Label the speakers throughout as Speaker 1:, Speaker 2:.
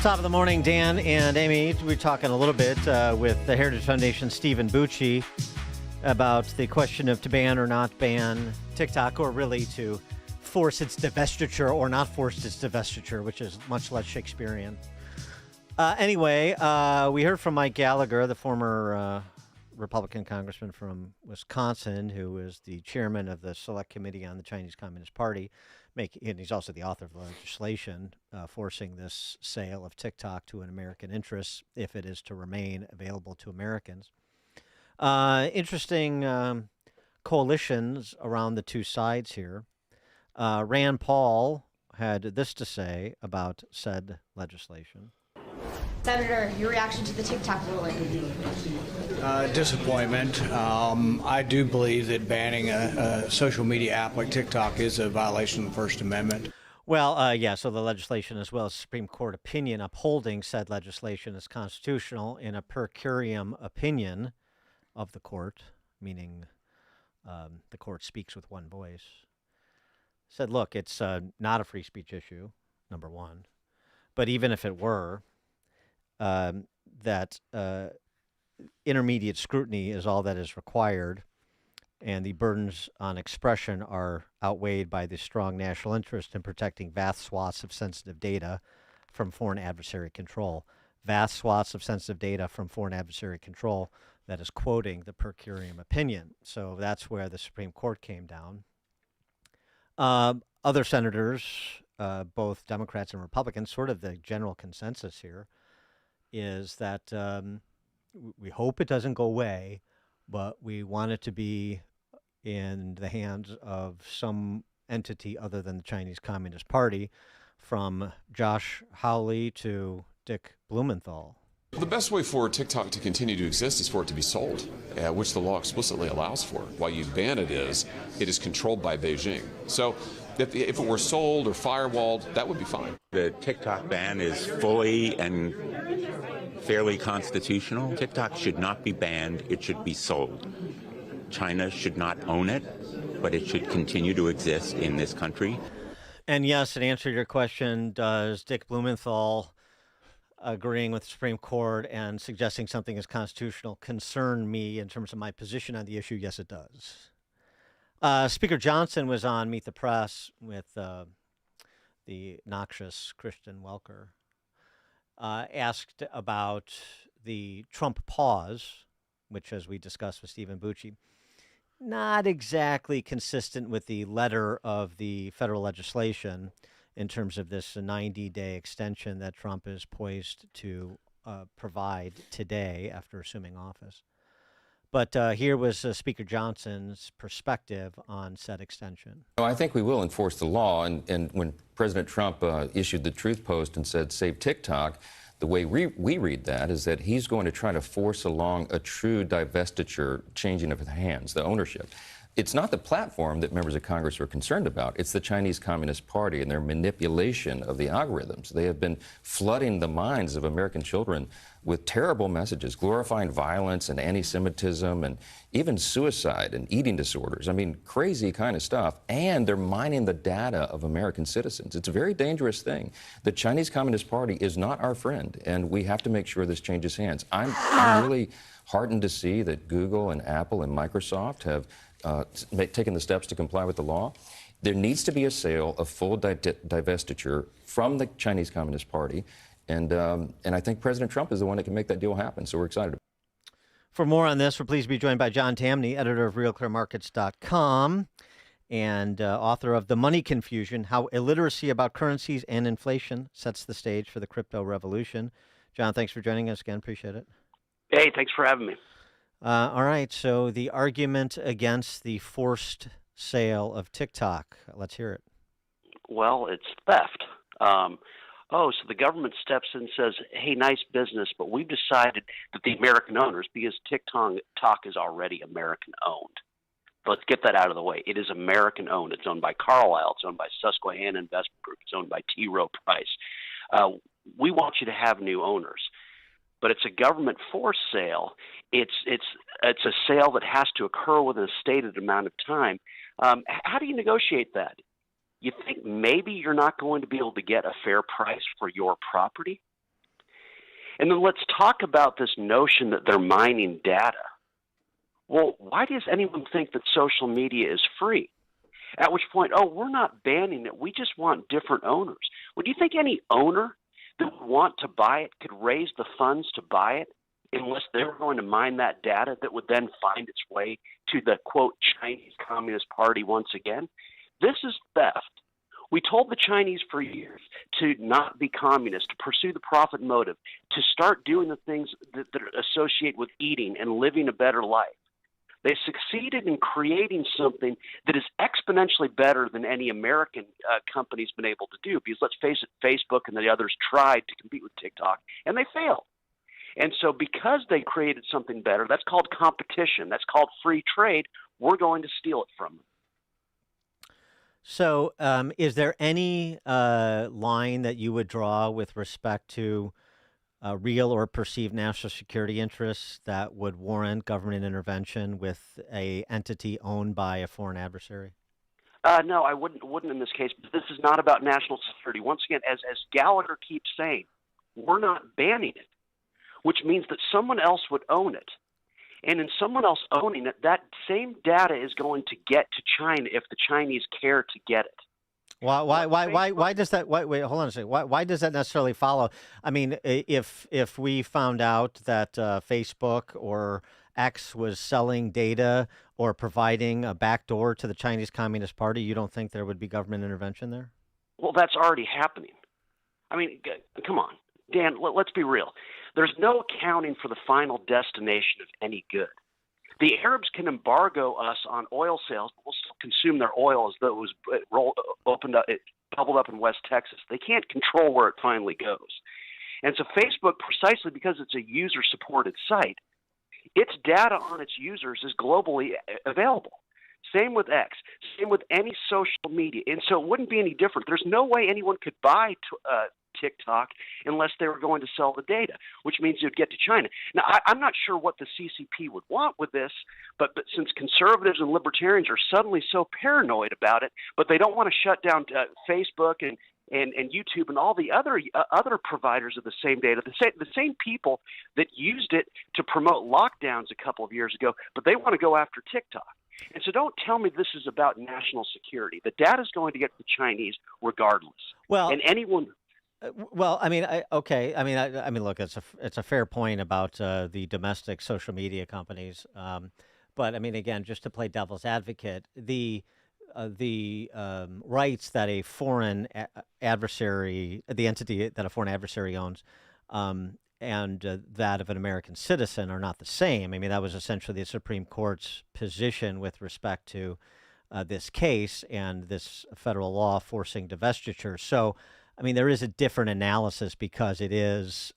Speaker 1: Top of the morning, Dan and Amy. We're talking a little bit with the Heritage Foundation's Stephen Bucci about the question of to ban or not ban TikTok, or really to force its divestiture or not force its divestiture, which is much less Shakespearean. Anyway, we heard from Mike Gallagher, the former Republican congressman from Wisconsin, who is the chairman of the Select Committee on the Chinese Communist Party. And he's also the author of the legislation forcing this sale of TikTok to an American interest if it is to remain available to Americans. Interesting coalitions around the two sides here. Rand Paul had this to say about said legislation.
Speaker 2: Senator, your reaction to the TikTok ruling?
Speaker 3: Disappointment. I do believe that banning a social media app like TikTok is a violation of the First Amendment.
Speaker 1: Well, yeah, so the legislation, as well as Supreme Court opinion upholding said legislation is constitutional in a per curiam opinion of the court, meaning the court speaks with one voice, said, look, it's not a free speech issue, number one. But even if it were, that intermediate scrutiny is all that is required, and the burdens on expression are outweighed by the strong national interest in protecting vast swaths of sensitive data from foreign adversary control. Vast swaths of sensitive data from foreign adversary control, that is quoting the per curiam opinion. So that's where the Supreme Court came down. Other senators, both Democrats and Republicans, sort of the general consensus here is that we hope it doesn't go away, but we want it to be in the hands of some entity other than the Chinese Communist Party, from Josh Hawley to Dick Blumenthal.
Speaker 4: The best way for TikTok to continue to exist is for it to be sold, which the law explicitly allows for. Why you ban it is controlled by Beijing. So if it were sold or firewalled, that would be fine.
Speaker 5: The TikTok ban is fully and fairly constitutional. TikTok should not be banned. It should be sold. China should not own it, but it should continue to exist in this country.
Speaker 1: And yes, in answer to your question, does Dick Blumenthal agreeing with the Supreme Court and suggesting something is constitutional concern me in terms of my position on the issue? Yes, it does. Speaker Johnson was on Meet the Press with the noxious Christian Welker, asked about the Trump pause, which, as we discussed with Stephen Bucci, not exactly consistent with the letter of the federal legislation in terms of this 90-day extension that Trump is poised to provide today after assuming office. But here was Speaker Johnson's perspective on said extension.
Speaker 6: I think we will enforce the law. And when President Trump issued the Truth Post and said, save TikTok, the way we read that is that he's going to try to force along a true divestiture, changing of the hands, the ownership. It's not the platform that members of Congress are concerned about. It's the Chinese Communist Party and their manipulation of the algorithms. They have been flooding the minds of American children with terrible messages, glorifying violence and anti-Semitism and even suicide and eating disorders. I mean, crazy kind of stuff. And they're mining the data of American citizens. It's a very dangerous thing. The Chinese Communist Party is not our friend, and we have to make sure this changes hands. I'm really heartened to see that Google and Apple and Microsoft have taken the steps to comply with the law. There needs to be a sale of full divestiture from the Chinese Communist Party, and I think President Trump is the one that can make that deal happen, so we're excited.
Speaker 1: For more on this, we're pleased to be joined by John Tamny, editor of RealClearMarket's.com and author of The Money Confusion, How Illiteracy About Currencies and Inflation Sets the Stage for the Crypto Revolution. John, thanks for joining us again. Appreciate it.
Speaker 7: Hey, thanks for having me.
Speaker 1: All right, so the argument against the forced sale of TikTok. Let's hear it.
Speaker 7: Well, it's theft. So the government steps in and says, hey, nice business, but we've decided that the American owners, because TikTok is already American-owned. Let's get that out of the way. It is American-owned. It's owned by Carlyle. It's owned by Susquehanna Investment Group. It's owned by T. Rowe Price. We want you to have new owners. But it's a government forced sale. It's a sale that has to occur within a stated amount of time. How do you negotiate that? You think maybe you're not going to be able to get a fair price for your property? And then let's talk about this notion that they're mining data. Well, why does anyone think that social media is free? At which point, oh, we're not banning it. We just want different owners. Well, do you think any owner that would want to buy it could raise the funds to buy it unless they were going to mine that data that would then find its way to the, quote, Chinese Communist Party once again? This is theft. We told the Chinese for years to not be communist, to pursue the profit motive, to start doing the things that are associated with eating and living a better life. They succeeded in creating something that is exponentially better than any American company's been able to do. Because let's face it, Facebook and the others tried to compete with TikTok, and they failed. And so because they created something better, that's called competition. That's called free trade. We're going to steal it from them.
Speaker 1: So is there any line that you would draw with respect to real or perceived national security interests that would warrant government intervention with a entity owned by a foreign adversary?
Speaker 7: No, I wouldn't in this case. But this is not about national security. Once again, as Gallagher keeps saying, we're not banning it, which means that someone else would own it. And in someone else owning it, that same data is going to get to China if the Chinese care to get it.
Speaker 1: Why does that? Wait, hold on a second. Why does that necessarily follow? I mean, if we found out that Facebook or X was selling data or providing a backdoor to the Chinese Communist Party, you don't think there would be government intervention there?
Speaker 7: Well, that's already happening. I mean, come on, Dan, let's be real. There's no accounting for the final destination of any good. The Arabs can embargo us on oil sales, but we'll still consume their oil as though it bubbled up in West Texas. They can't control where it finally goes. And so Facebook, precisely because it's a user-supported site, its data on its users is globally available. Same with X. Same with any social media. And so it wouldn't be any different. There's no way anyone could buy TikTok unless they were going to sell the data, which means you'd get to China. Now, I'm not sure what the CCP would want with this, but since conservatives and libertarians are suddenly so paranoid about it, but they don't want to shut down Facebook and YouTube and all the other providers of the same data, the same people that used it to promote lockdowns a couple of years ago, but they want to go after TikTok. And so don't tell me this is about national security. The data is going to get to the Chinese regardless.
Speaker 1: Well,
Speaker 7: and anyone.
Speaker 1: Well, I mean, okay. I mean, look, it's a fair point about the domestic social media companies. But I mean, again, just to play devil's advocate, the rights that a foreign adversary, the entity that a foreign adversary owns, and that of an American citizen are not the same. I mean, that was essentially the Supreme Court's position with respect to this case and this federal law forcing divestiture. So, I mean, there is a different analysis because it is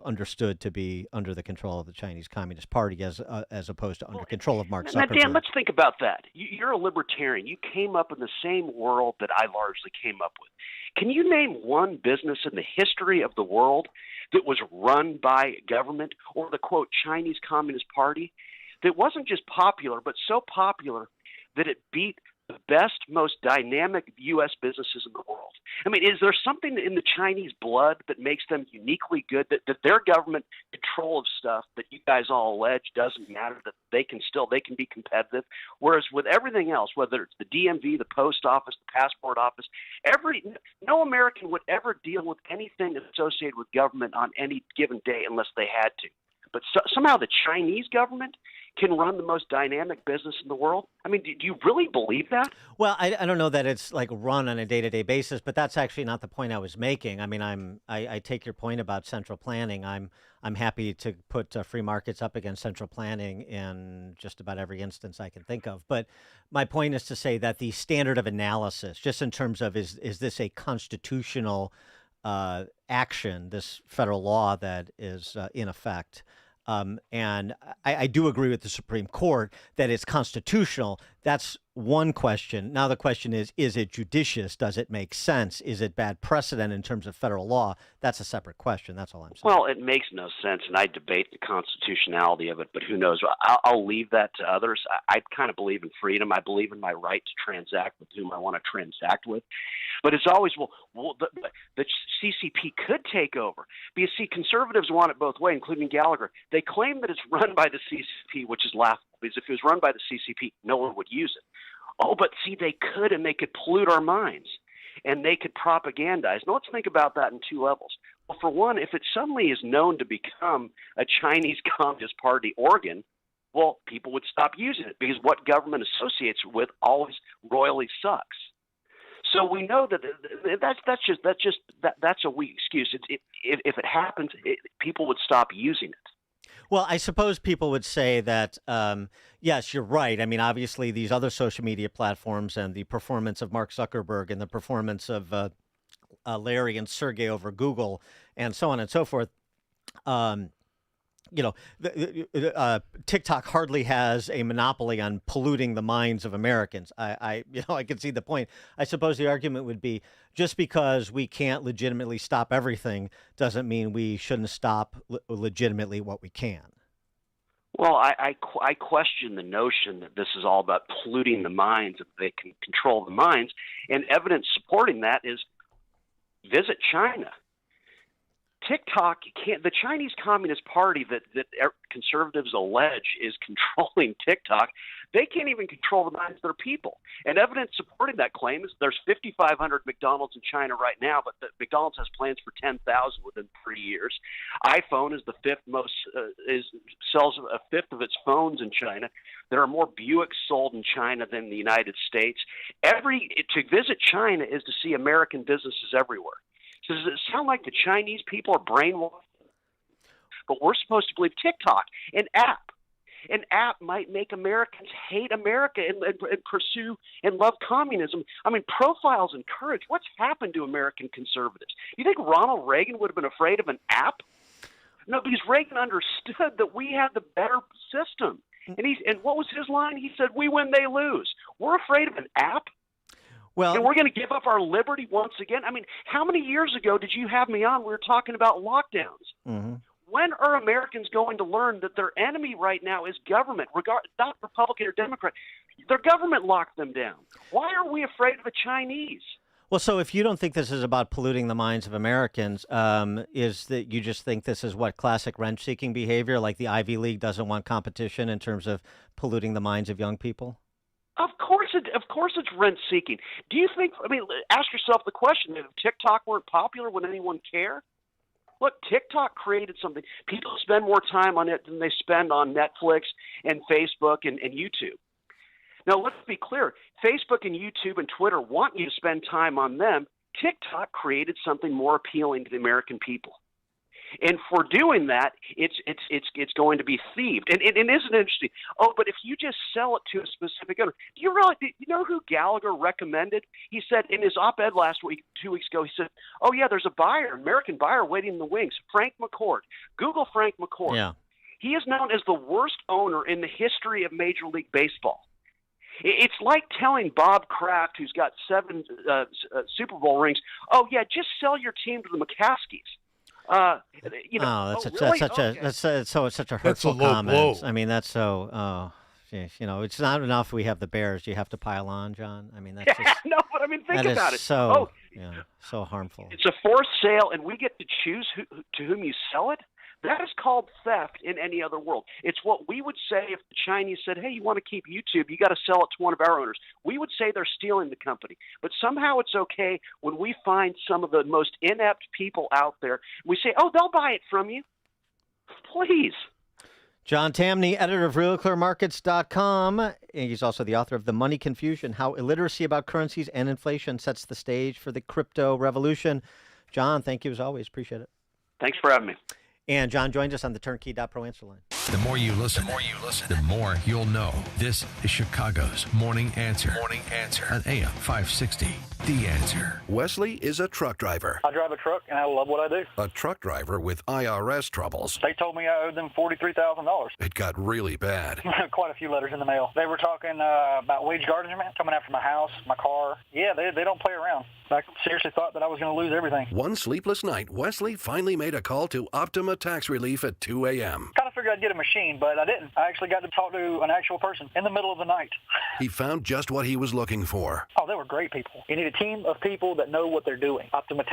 Speaker 1: understood to be under the control of the Chinese Communist Party as opposed to under control of Mark Zuckerberg.
Speaker 7: Now, Dan, let's think about that. You're a libertarian. You came up in the same world that I largely came up with. Can you name one business in the history of the world that was run by government or the, quote, Chinese Communist Party that wasn't just popular, but so popular that it beat the best, most dynamic U.S. businesses in the world? I mean, is there something in the Chinese blood that makes them uniquely good, that their government control of stuff that you guys all allege doesn't matter, that they can be competitive? Whereas with everything else, whether it's the DMV, the post office, the passport office, no American would ever deal with anything associated with government on any given day unless they had to. But somehow the Chinese government can run the most dynamic business in the world? I mean, do you really believe that?
Speaker 1: Well, I don't know that it's like run on a day-to-day basis, but that's actually not the point I was making. I mean, I take your point about central planning. I'm happy to put free markets up against central planning in just about every instance I can think of. But my point is to say that the standard of analysis, just in terms of is this a constitutional action, this federal law that is in effect. And I do agree with the Supreme Court that it's constitutional That's one question. Now the question is it judicious? Does it make sense? Is it bad precedent in terms of federal law? That's a separate question. That's all I'm saying.
Speaker 7: Well, it makes no sense, and I debate the constitutionality of it, but who knows? I'll leave that to others. I kind of believe in freedom. I believe in my right to transact with whom I want to transact with. But it's always, the CCP could take over. Because, see, conservatives want it both ways, including Gallagher. They claim that it's run by the CCP, which is laughable, because if it was run by the CCP, no one would use it. Oh, but see, they could, and they could pollute our minds, and they could propagandize. Now, let's think about that in two levels. Well, for one, if it suddenly is known to become a Chinese Communist Party organ, well, people would stop using it because what government associates with always royally sucks. So we know that that's a weak excuse. If it happens, people would stop using it.
Speaker 1: Well, I suppose people would say that, yes, you're right. I mean, obviously, these other social media platforms and the performance of Mark Zuckerberg and the performance of Larry and Sergey over Google and so on and so forth. TikTok hardly has a monopoly on polluting the minds of Americans. I can see the point. I suppose the argument would be just because we can't legitimately stop everything doesn't mean we shouldn't stop legitimately what we can.
Speaker 7: Well, I question the notion that this is all about polluting the minds, that they can control the minds, and evidence supporting that is visit China. TikTok can't. The Chinese Communist Party that conservatives allege is controlling TikTok, they can't even control the minds of their people. And evidence supporting that claim is there's 5,500 McDonald's in China right now, but the McDonald's has plans for 10,000 within 3 years. iPhone is the fifth most sells a fifth of its phones in China. There are more Buicks sold in China than the United States. To visit China is to see American businesses everywhere. So does it sound like the Chinese people are brainwashed? But we're supposed to believe TikTok, an app might make Americans hate America and pursue and love communism. I mean, profiles and courage. What's happened to American conservatives? You think Ronald Reagan would have been afraid of an app? No, because Reagan understood that we had the better system. And what was his line? He said, "We win, they lose." We're afraid of an app?
Speaker 1: Well,
Speaker 7: and we're going to give up our liberty once again? I mean, how many years ago did you have me on? We were talking about lockdowns.
Speaker 1: Mm-hmm.
Speaker 7: When are Americans going to learn that their enemy right now is government, not Republican or Democrat? Their government locked them down. Why are we afraid of the Chinese?
Speaker 1: Well, so if you don't think this is about polluting the minds of Americans, is that you just think this is what classic rent-seeking behavior, like the Ivy League doesn't want competition in terms of polluting the minds of young people?
Speaker 7: Of course it's rent-seeking. Do you think, ask yourself the question, if TikTok weren't popular, would anyone care? Look, TikTok created something. People spend more time on it than they spend on Netflix and Facebook and YouTube. Now, let's be clear. Facebook and YouTube and Twitter want you to spend time on them. TikTok created something more appealing to the American people. And for doing that, it's going to be thieved. And isn't it interesting? Oh, but if you just sell it to a specific owner, do you know who Gallagher recommended? He said in his op-ed last week, 2 weeks ago, he said, "Oh yeah, there's a American buyer waiting in the wings, Frank McCord. Google Frank McCord.
Speaker 1: Yeah.
Speaker 7: He is known as the worst owner in the history of Major League Baseball. It's like telling Bob Kraft, who's got 7 Super Bowl rings, oh yeah, just sell your team to the McCaskies."
Speaker 1: It's such a hurtful comment. I mean, that's so. It's not enough we have the Bears. You have to pile on, John. I mean, that's just,
Speaker 7: no, but I mean, think about it.
Speaker 1: So harmful.
Speaker 7: It's a forced sale, and we get to choose to whom you sell it. That is called theft in any other world. It's what we would say if the Chinese said, "Hey, you want to keep YouTube, you got to sell it to one of our owners." We would say they're stealing the company. But somehow it's okay when we find some of the most inept people out there. We say, "Oh, they'll buy it from you." Please.
Speaker 1: John Tamny, editor of RealClearMarket's.com. He's also the author of The Money Confusion, How Illiteracy About Currencies and Inflation Sets the Stage for the Crypto Revolution. John, thank you as always. Appreciate it.
Speaker 7: Thanks for having me.
Speaker 1: And John joined us on the Turnkey.pro answer line.
Speaker 8: The more you listen, the more you'll know. This is Chicago's Morning Answer. Morning Answer on AM 560. The Answer.
Speaker 9: Wesley is a truck driver.
Speaker 10: I drive a truck, and I love what I do.
Speaker 9: A truck driver with IRS troubles.
Speaker 10: They told me I owed them $43,000.
Speaker 9: It got really bad.
Speaker 10: Quite a few letters in the mail. They were talking about wage garnishment, coming after my house, my car. Yeah, they don't play around. I seriously thought that I was going to lose everything.
Speaker 9: One sleepless night, Wesley finally made a call to Optima Tax Relief at 2 a.m.
Speaker 10: Kind of figured I'd get a machine, but I didn't. I actually got to talk to an actual person in the middle of the night.
Speaker 9: He found just what he was looking for.
Speaker 10: Oh, they were great people. You need a team of people that know what they're doing. Optima Tax